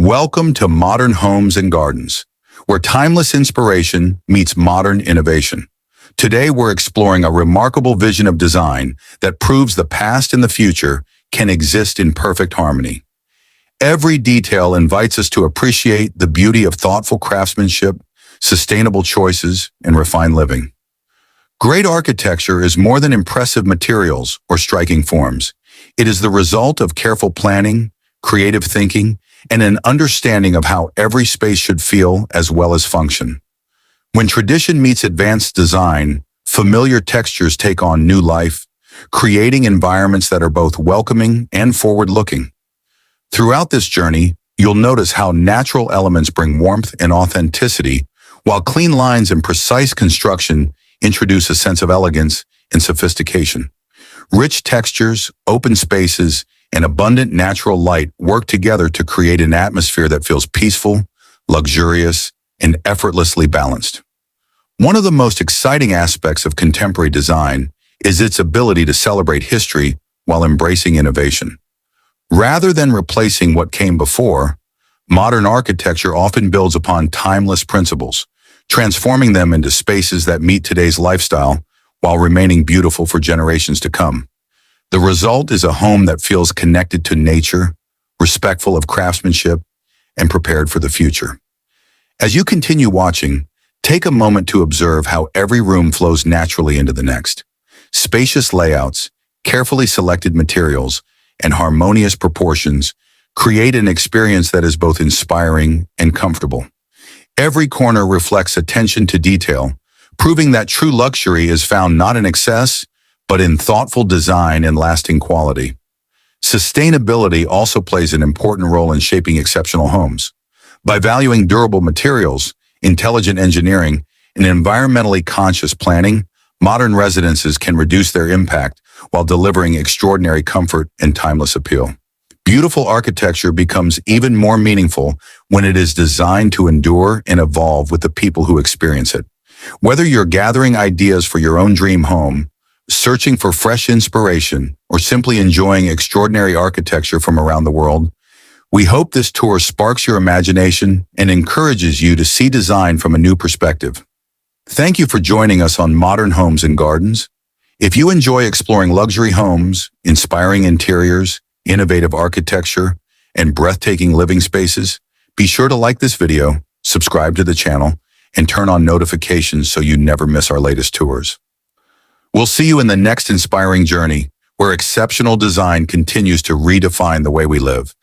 Welcome to Modern Homes and Gardens, where timeless inspiration meets modern innovation. Today we're exploring a remarkable vision of design that proves the past and the future can exist in perfect harmony. Every detail invites us to appreciate the beauty of thoughtful craftsmanship, sustainable choices, and refined living. Great architecture is more than impressive materials or striking forms. It is the result of careful planning, creative thinking, and an understanding of how every space should feel as well as function. When tradition meets advanced design, familiar textures take on new life, creating environments that are both welcoming and forward-looking. Throughout this journey, you'll notice how natural elements bring warmth and authenticity, while clean lines and precise construction introduce a sense of elegance and sophistication. Rich textures, open spaces, and abundant natural light work together to create an atmosphere that feels peaceful, luxurious, and effortlessly balanced. One of the most exciting aspects of contemporary design is its ability to celebrate history while embracing innovation. Rather than replacing what came before, modern architecture often builds upon timeless principles, transforming them into spaces that meet today's lifestyle while remaining beautiful for generations to come. The result is a home that feels connected to nature, respectful of craftsmanship, and prepared for the future. As you continue watching, take a moment to observe how every room flows naturally into the next. Spacious layouts, carefully selected materials, and harmonious proportions create an experience that is both inspiring and comfortable. Every corner reflects attention to detail, proving that true luxury is found not in excess, but in thoughtful design and lasting quality. Sustainability also plays an important role in shaping exceptional homes. By valuing durable materials, intelligent engineering, and environmentally conscious planning, modern residences can reduce their impact while delivering extraordinary comfort and timeless appeal. Beautiful architecture becomes even more meaningful when it is designed to endure and evolve with the people who experience it. Whether you're gathering ideas for your own dream home, searching for fresh inspiration, or simply enjoying extraordinary architecture from around the world, we hope this tour sparks your imagination and encourages you to see design from a new perspective. Thank you for joining us on Modern Homes and Gardens. If you enjoy exploring luxury homes, inspiring interiors, innovative architecture, and breathtaking living spaces, be sure to like this video, subscribe to the channel, and turn on notifications so you never miss our latest tours. We'll see you in the next inspiring journey, where exceptional design continues to redefine the way we live.